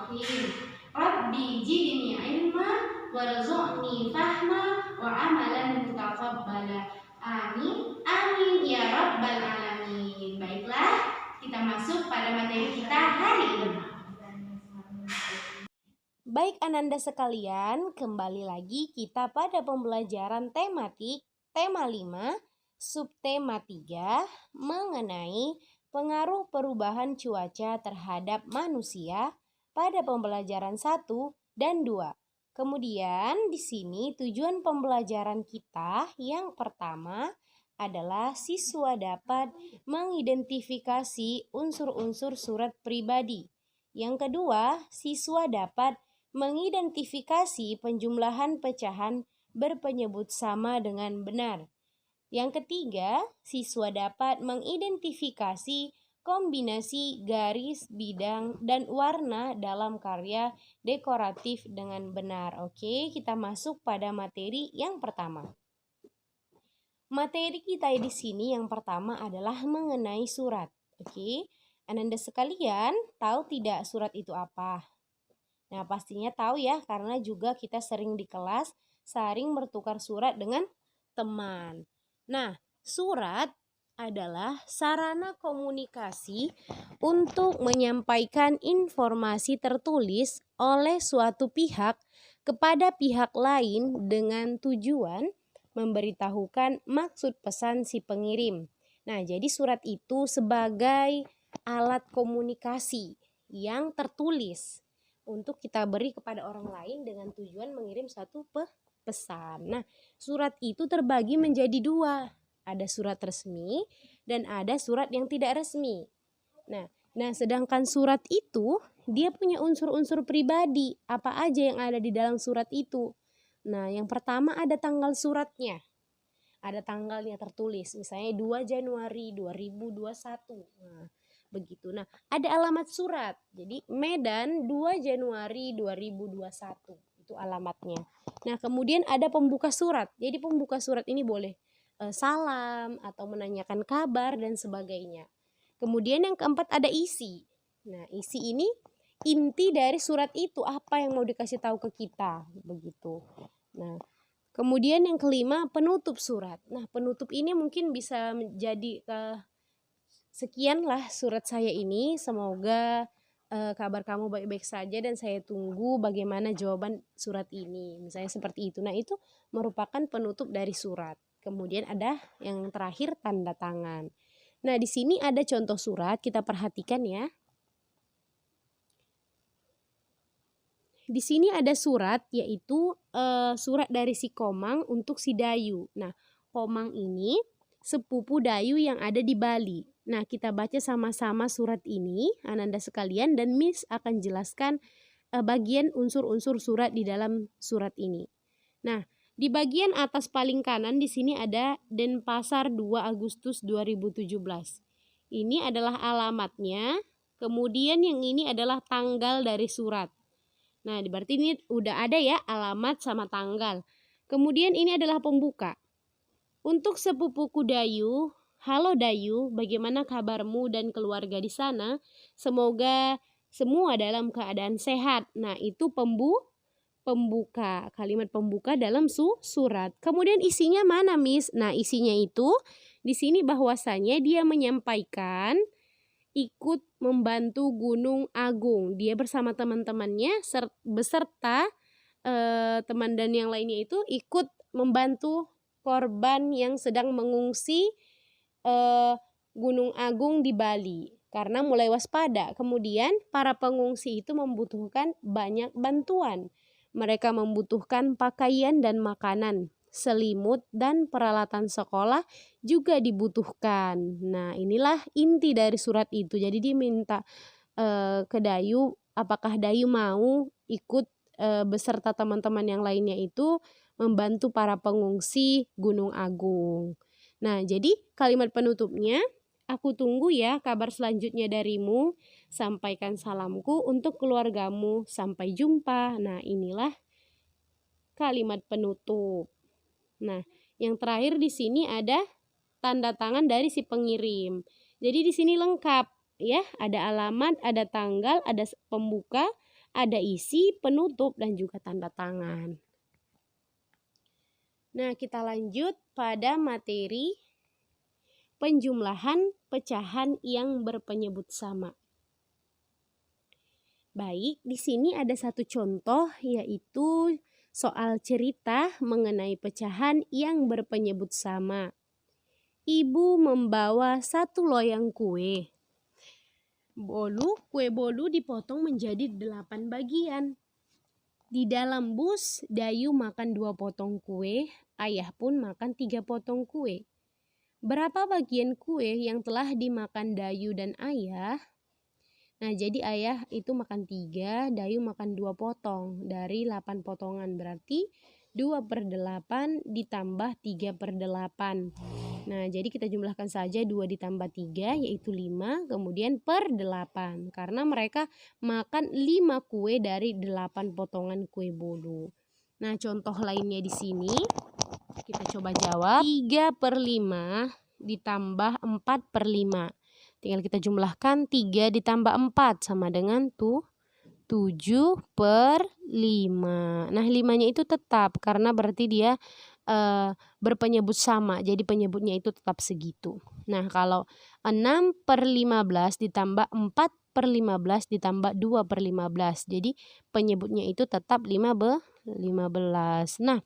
Bismillahirrahmanirrahim. Rabbi zidni ilma warzuqni fahma wa amalan mutaqabbala. Amin. Amin ya rabbal alamin. Baiklah, kita masuk pada materi kita hari ini. Baik Ananda sekalian, kembali lagi kita pada pembelajaran tematik tema 5, subtema 3 mengenai pengaruh perubahan cuaca terhadap manusia pada pembelajaran 1 dan 2. Kemudian di sini tujuan pembelajaran kita yang pertama adalah siswa dapat mengidentifikasi unsur-unsur surat pribadi. Yang kedua, siswa dapat mengidentifikasi penjumlahan pecahan berpenyebut sama dengan benar. Yang ketiga, siswa dapat mengidentifikasi kombinasi garis, bidang, dan warna dalam karya dekoratif dengan benar. Oke, kita masuk pada materi yang pertama. Materi kita di sini yang pertama adalah mengenai surat. Oke, Ananda sekalian, tahu tidak surat itu apa? Nah, pastinya tahu ya, karena juga kita sering di kelas sering bertukar surat dengan teman. Nah, surat adalah sarana komunikasi untuk menyampaikan informasi tertulis oleh suatu pihak kepada pihak lain dengan tujuan memberitahukan maksud pesan si pengirim. Nah, jadi surat itu sebagai alat komunikasi yang tertulis untuk kita beri kepada orang lain dengan tujuan mengirim suatu pesan. Nah, surat itu terbagi menjadi dua. Ada surat resmi dan ada surat yang tidak resmi. Nah, sedangkan surat itu dia punya unsur-unsur pribadi. Apa aja yang ada di dalam surat itu? Nah, yang pertama ada tanggal suratnya. Ada tanggalnya tertulis, misalnya 2 Januari 2021. Nah, begitu. Nah, ada alamat surat. Jadi Medan 2 Januari 2021. Itu alamatnya. Nah, kemudian ada pembuka surat. Jadi pembuka surat ini boleh salam atau menanyakan kabar dan sebagainya. Kemudian yang keempat ada isi. Nah, isi ini inti dari surat itu, apa yang mau dikasih tahu ke kita, begitu. Nah, kemudian yang kelima penutup surat. Nah, penutup ini mungkin bisa menjadi sekianlah surat saya ini. Semoga kabar kamu baik-baik saja dan saya tunggu bagaimana jawaban surat ini. Misalnya seperti itu. Nah, itu merupakan penutup dari surat. Kemudian ada yang terakhir tanda tangan. Nah, di sini ada contoh surat, kita perhatikan ya. Di sini ada surat, yaitu surat dari si Komang untuk si Dayu. Nah, Komang ini sepupu Dayu yang ada di Bali. Nah, kita baca sama-sama surat ini, Ananda sekalian, dan Miss akan jelaskan bagian unsur-unsur surat di dalam surat ini. Nah, di bagian atas paling kanan di sini ada Denpasar 2 Agustus 2017. Ini adalah alamatnya, kemudian yang ini adalah tanggal dari surat. Nah, berarti ini udah ada ya alamat sama tanggal. Kemudian ini adalah pembuka. Untuk sepupuku Dayu, halo Dayu, bagaimana kabarmu dan keluarga di sana? Semoga semua dalam keadaan sehat. Nah, itu pembuka, kalimat pembuka dalam surat. Kemudian isinya mana, Miss? Nah, isinya itu di sini bahwasanya dia menyampaikan ikut membantu Gunung Agung. Dia bersama teman-temannya beserta teman dan yang lainnya itu ikut membantu korban yang sedang mengungsi Gunung Agung di Bali karena mulai waspada. Kemudian para pengungsi itu membutuhkan banyak bantuan. Mereka membutuhkan pakaian dan makanan, selimut dan peralatan sekolah juga dibutuhkan. Nah, inilah inti dari surat itu. Jadi diminta ke Dayu, apakah Dayu mau ikut beserta teman-teman yang lainnya itu membantu para pengungsi Gunung Agung. Nah, jadi kalimat penutupnya, aku tunggu ya kabar selanjutnya darimu. Sampaikan salamku untuk keluargamu. Sampai jumpa. Nah, inilah kalimat penutup. Nah, yang terakhir di sini ada tanda tangan dari si pengirim. Jadi di sini lengkap ya, ada alamat, ada tanggal, ada pembuka, ada isi, penutup, dan juga tanda tangan. Nah, kita lanjut pada materi penjumlahan pecahan yang berpenyebut sama. Baik, di sini ada satu contoh, yaitu soal cerita mengenai pecahan yang berpenyebut sama. Ibu membawa 1 loyang kue. Kue bolu dipotong menjadi 8 bagian. Di dalam bus, Dayu makan 2 potong kue, ayah pun makan 3 potong kue. Berapa bagian kue yang telah dimakan Dayu dan ayah? Nah, jadi ayah itu makan 3, Dayu makan 2 potong dari 8 potongan. Berarti 2/8 ditambah 3/8. Nah, jadi kita jumlahkan saja 2 ditambah 3 yaitu 5, kemudian per 8. Karena mereka makan 5 kue dari 8 potongan kue bolu. Nah, contoh lainnya di sini kita coba jawab. 3/5 ditambah 4/5. Tinggal kita jumlahkan 3 ditambah 4 sama dengan 7/5. Nah, 5-nya itu tetap karena berarti dia berpenyebut sama. Jadi penyebutnya itu tetap segitu. Nah, kalau 6/15 ditambah 4/15 ditambah 2/15. Jadi penyebutnya itu tetap 15. Nah,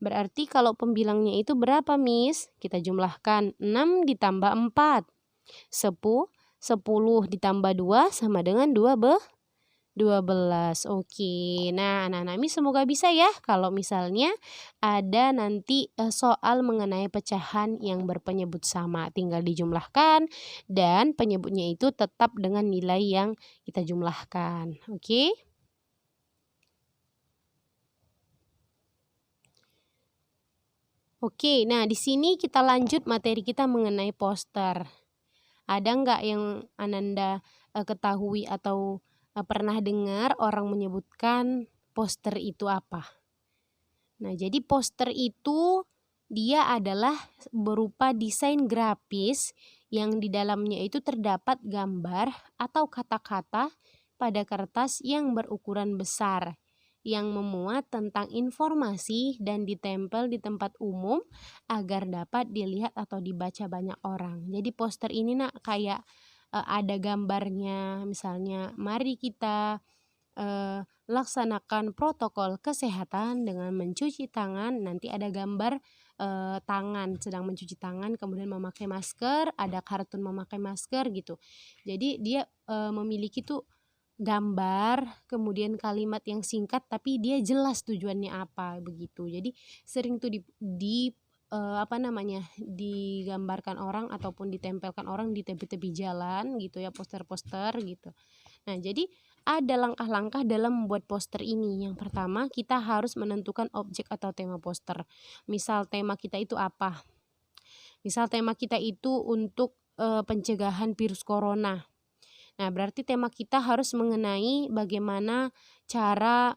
berarti kalau pembilangnya itu berapa, Miss? Kita jumlahkan 6 ditambah 4. 10 ditambah 2 sama dengan 12. Oke. Nah, anak-anak Miss semoga bisa ya kalau misalnya ada nanti soal mengenai pecahan yang berpenyebut sama. Tinggal dijumlahkan dan penyebutnya itu tetap dengan nilai yang kita jumlahkan. Oke? Oke, nah di sini kita lanjut materi kita mengenai poster. Ada nggak yang Ananda ketahui atau pernah dengar orang menyebutkan poster itu apa? Nah, jadi poster itu dia adalah berupa desain grafis yang di dalamnya itu terdapat gambar atau kata-kata pada kertas yang berukuran besar yang memuat tentang informasi dan ditempel di tempat umum agar dapat dilihat atau dibaca banyak orang. Jadi poster ini kayak ada gambarnya, misalnya mari kita laksanakan protokol kesehatan dengan mencuci tangan. Nanti ada gambar tangan sedang mencuci tangan, kemudian memakai masker, ada kartun memakai masker gitu. Jadi dia memiliki tuh gambar, kemudian kalimat yang singkat tapi dia jelas tujuannya apa begitu. Jadi sering tuh digambarkan orang ataupun ditempelkan orang di tepi-tepi jalan gitu ya, poster-poster gitu. Nah, jadi ada langkah-langkah dalam membuat poster ini. Yang pertama, kita harus menentukan objek atau tema poster. Misal tema kita itu apa? Misal tema kita itu untuk pencegahan virus corona. Nah, berarti tema kita harus mengenai bagaimana cara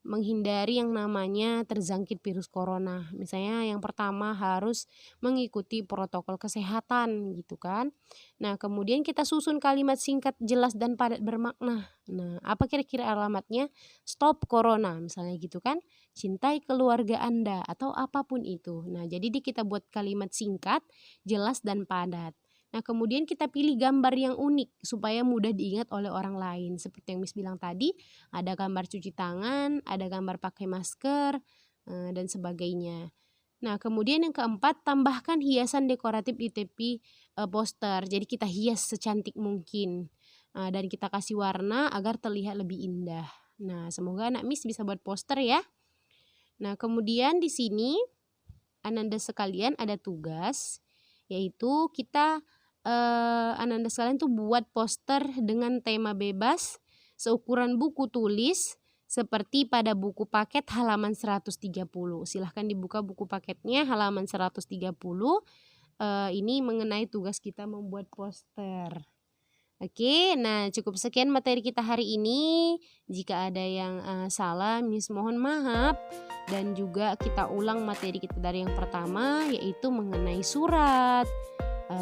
menghindari yang namanya terjangkit virus corona. Misalnya yang pertama harus mengikuti protokol kesehatan gitu kan. Nah, kemudian kita susun kalimat singkat, jelas dan padat bermakna. Nah, apa kira-kira alamatnya? Stop corona misalnya gitu kan. Cintai keluarga Anda atau apapun itu. Nah, jadi kita buat kalimat singkat, jelas dan padat. Nah, kemudian kita pilih gambar yang unik supaya mudah diingat oleh orang lain. Seperti yang Miss bilang tadi, ada gambar cuci tangan, ada gambar pakai masker, dan sebagainya. Nah, kemudian yang keempat, tambahkan hiasan dekoratif di tepi poster. Jadi kita hias secantik mungkin. Dan kita kasih warna agar terlihat lebih indah. Nah, semoga anak Miss bisa buat poster ya. Nah, kemudian di sini Ananda sekalian ada tugas, yaitu kita Ananda sekalian tuh buat poster dengan tema bebas seukuran buku tulis seperti pada buku paket halaman 130. Silahkan dibuka buku paketnya halaman 130. Ini mengenai tugas kita membuat poster. Oke, nah cukup sekian materi kita hari ini. Jika ada yang salah, Miss mohon maaf. Dan juga kita ulang materi kita dari yang pertama, yaitu mengenai surat,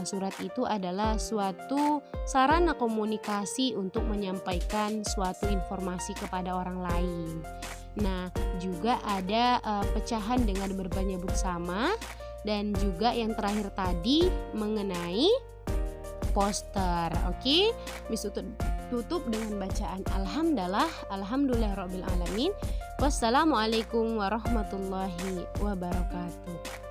Surat itu adalah suatu sarana komunikasi untuk menyampaikan suatu informasi kepada orang lain. Nah, juga ada pecahan dengan bermenyebut sama, dan juga yang terakhir tadi mengenai poster. Oke, Miss tutup dengan bacaan alhamdulillahirabbil alamin. Wassalamualaikum warahmatullahi wabarakatuh.